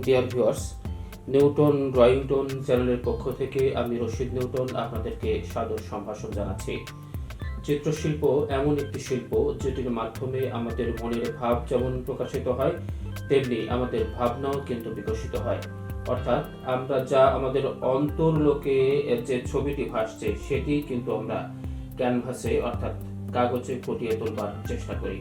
Dear viewers, Newton drawing tone চ্যানেলের পক্ষ থেকে আমি রশিদ নিউটন আপনাদেরকে সাদর সম্ভাষণ জানাচ্ছি। চিত্রশিল্প এমন একটি শিল্প যেটির মাধ্যমে আমাদের মনের ভাব যেমন প্রকাশিত হয়, তেমনি আমাদের ভাবনাও কিন্তু বিকশিত হয়। অর্থাৎ আমরা যা আমাদের অন্তর্লোকে যে ছবিটি ভাসছে সেটি কিন্তু আমরা ক্যানভাসে অর্থাৎ কাগজে ফুটিয়ে তোলবার চেষ্টা করি।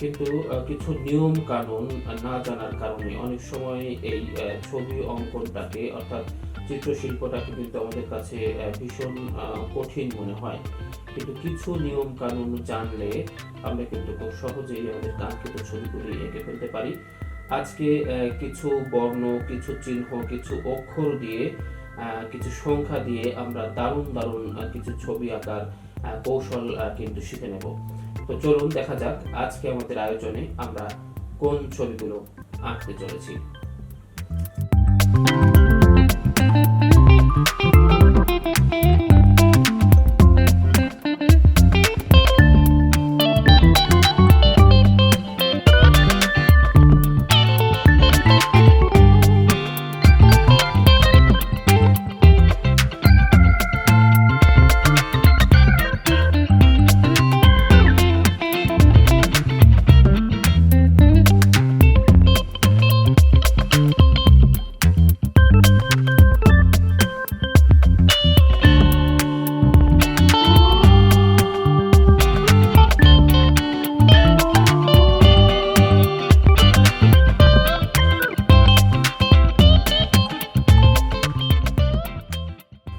কিন্তু কিছু নিয়ম কানুন না জানার কারণে অনেক সময় এই ছবি অঙ্কনটাকে অর্থাৎ চিত্রশিল্পটাকে কিন্তু আমাদের কাছে ভীষণ কঠিন মনে হয়। কিন্তু কিছু নিয়ম কানুন জানলে আমরা কিন্তু খুব সহজেই আমাদের কাঙ্ক্ষিত ছবিগুলি এঁকে ফেলতে পারি। আজকে কিছু বর্ণ, কিছু চিহ্ন, কিছু অক্ষর দিয়ে, কিছু সংখ্যা দিয়ে আমরা দারুণ দারুণ কিছু ছবি আঁকার কৌশল কিন্তু শিখে নেব। তো চলুন দেখা যাক আজকে আমাদের আয়োজনে আমরা কোন ছবিগুলো আঁকতে চলেছি।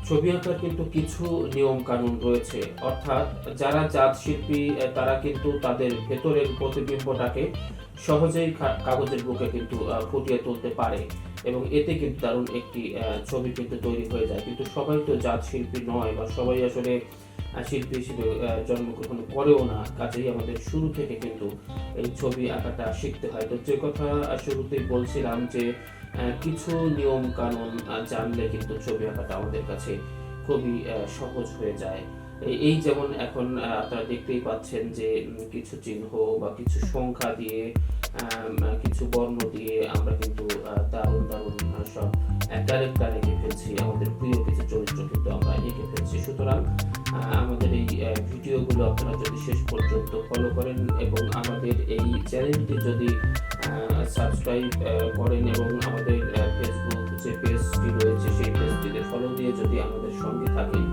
ছবি আঁকার কিন্তু কিছু নিয়ম কানুন রয়েছে, অর্থাৎ যারা জাত শিল্পী তারা কিন্তু তাদের ভেতরের প্রতিবিম্বটাকে সহজেই কাগজের বুকে কিন্তু ফুটিয়ে তুলতে পারে এবং এতে কিন্তু দারুণ একটি ছবি কিন্তু তৈরি হয়ে যায়। কিন্তু সবাই তো জাত শিল্পী নয় বা সবাই আসলে শিল্পী হিসেবে জন্মগ্রহণ করেও না, কাজেই আমাদের শুরু থেকে কিন্তু এই ছবি আঁকাটা শিখতে হয়। তো যে কথা শুরুতেই বলছিলাম যে কিছু নিয়ম কানুন জানলে কিন্তু ছবি আঁকাটা আমাদের কাছে খুবই সহজ হয়ে যায়। এই যেমন এখন আপনারা দেখতেই পাচ্ছেন যে কিছু চিহ্ন বা কিছু সংখ্যা দিয়ে, কিছু বর্ণ দিয়ে আমরা কিন্তু দারুণ দারুণ সব ক্যারেক্টার এঁকে ফেলছি, আমাদের প্রিয় কিছু চরিত্র কিন্তু আমরা এঁকে ফেলছি। সুতরাং আমাদের এই ভিডিওগুলো আপনারা যদি শেষ পর্যন্ত ফলো করেন এবং আমাদের এই চ্যানেলটি যদি সাবস্ক্রাইব করেন এবং আমাদের ফেসবুক যে পেজটি রয়েছে সেই পেজটিতে ফলো দিয়ে যদি আমাদের সঙ্গে থাকেন,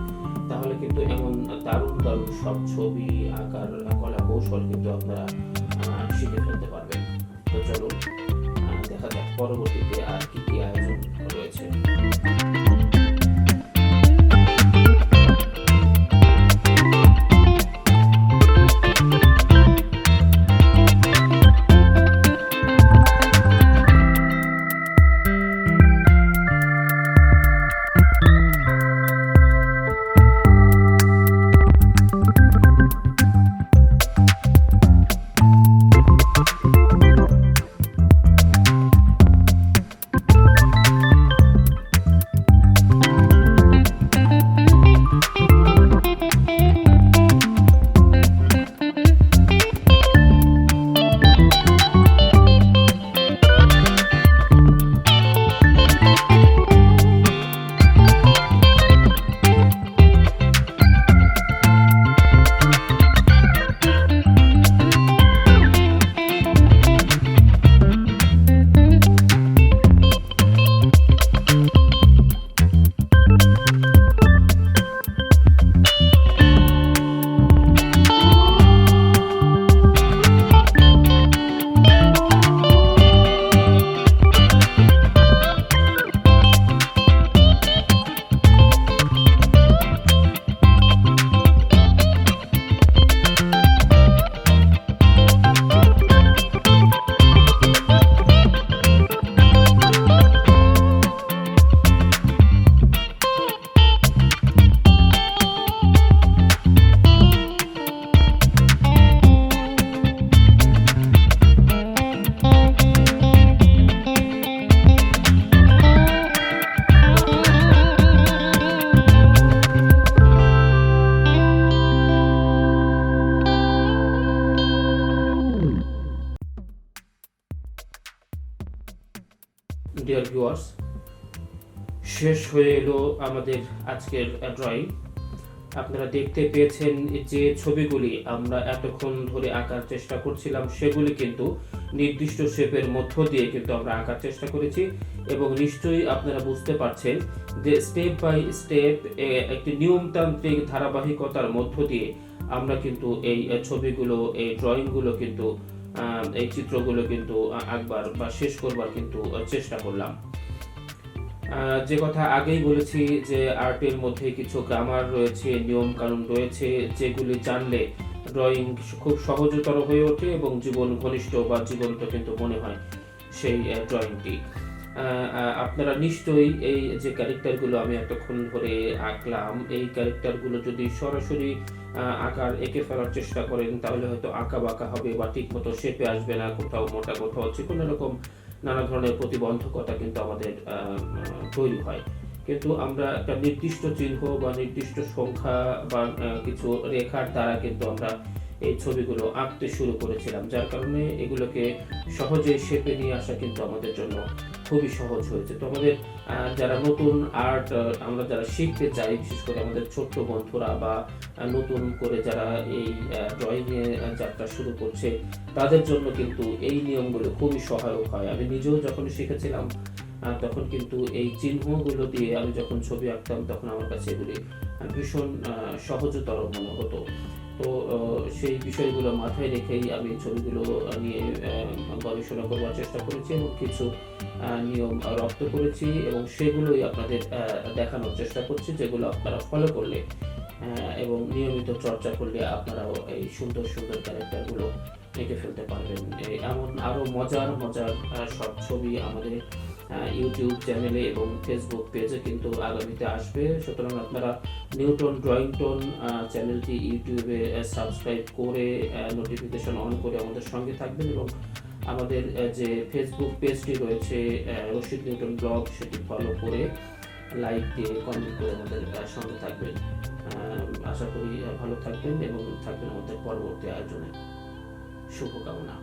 তাহলে কিন্তু এমন দারুণ দারুণ সব ছবি আঁকার কলা কৌশল কিন্তু আপনারা শিখে ফেলতে পারবেন। তো চলুন দেখা যাক পরবর্তীতে আর কি কি আয়োজন রয়েছে। ডিয়ার ভিউয়ার্স, শেষ হয়ে এলো আমাদের আজকের ড্রয়িং। আপনারা দেখতে পেয়েছেন যে ছবিগুলি আমরা এতক্ষণ ধরে আঁকার চেষ্টা করছিলাম সেগুলি কিন্তু নির্দিষ্ট শেপের মধ্য দিয়ে কিন্তু আমরা আঁকার চেষ্টা করেছি, এবং নিশ্চয়ই আপনারা বুঝতে পারছেন যে স্টেপ বাই স্টেপ একটি নিয়মতান্ত্রিক ধারাবাহিকতার মধ্য দিয়ে আমরা কিন্তু এই ছবিগুলো, এই ড্রয়িংগুলো কিন্তু, এই চিত্রগুলো কিন্তু আঁকবার বা শেষ করবার কিন্তু চেষ্টা করলাম। যে কথা আগেই বলেছি যে আর্টের মধ্যে কিছু গ্রামার রয়েছে, নিয়ম কানুন রয়েছে, যেগুলি জানলে ড্রয়িং খুব সহজতর হয়ে ওঠে এবং জীবন ঘনিষ্ঠ বা জীবন্ত কিন্তু মনে হয় সেই ড্রয়িংটি। আপনারা নিশ্চয়ই এই যে ক্যারেক্টারগুলো আমি এতক্ষণ ধরে আঁকলাম, এই ক্যারেক্টারগুলো যদি সরাসরি আঁকার এঁকে ফেলার চেষ্টা করেন তাহলে হয়তো আঁকা বাঁকা হবে বা ঠিক মতো শেপে আসবে না, কোথাও মোটা, কোথাও কোনো রকম নানা ধরনের প্রতিবন্ধকতা কিন্তু আমাদের তৈরি হয়। কিন্তু আমরা একটা নির্দিষ্ট চিহ্ন বা নির্দিষ্ট সংখ্যা বা কিছু রেখার দ্বারা কিন্তু আমরা এই ছবিগুলো আঁকতে শুরু করেছিলাম, যার কারণে এগুলোকে সহজেই শেপে নিয়ে আসা কিন্তু আমাদের জন্য খুবই সহজ হয়েছে। তো আমাদের যারা নতুন আর্ট আমরা যারা শিখতে চাই, বিশেষ করে আমাদের ছোট্ট বন্ধুরা বা নতুন করে যারা এই ড্রয়িংয়ে যাত্রা শুরু করছে, তাদের জন্য কিন্তু এই নিয়মগুলো খুবই সহায়ক হয়। আমি নিজেও যখন শিখেছিলাম তখন কিন্তু এই চিহ্নগুলো দিয়ে আমি যখন ছবি আঁকতাম তখন আমার কাছে এগুলি ভীষণ সহজতর মনে হতো। তো সেই বিষয়গুলো মাথায় রেখেই আমি ছবিগুলো নিয়ে গবেষণা করবার চেষ্টা করেছি এবং কিছু নিয়ম রপ্ত করেছি এবং সেগুলোই আপনাদের দেখানোর চেষ্টা করছি, যেগুলো আপনারা ফলো করলে এবং নিয়মিত চর্চা করলে আপনারাও এই সুন্দর সুন্দর ক্যারেক্টারগুলো এঁকে ফেলতে পারবেন। এমন আরও মজার মজার সব ছবি আমাদের ইউটিউব চ্যানেলে এবং ফেসবুক পেজে কিন্তু আগামীতে আসবে। সুতরাং আপনারা নিউটন ড্রয়িং টোন চ্যানেলটি ইউটিউবে সাবস্ক্রাইব করে নোটিফিকেশন অন করে আমাদের সঙ্গে থাকবেন, এবং আমাদের যে ফেসবুক পেজটি রয়েছে রশিদ নিউটন ব্লগ, সেটি ফলো করে লাইক দিয়ে কমেন্ট করে আমাদের সঙ্গে থাকবেন। আশা করি ভালো থাকবেন এবং থাকবেন আমাদের পরবর্তী আয়োজনে। শুভকামনা।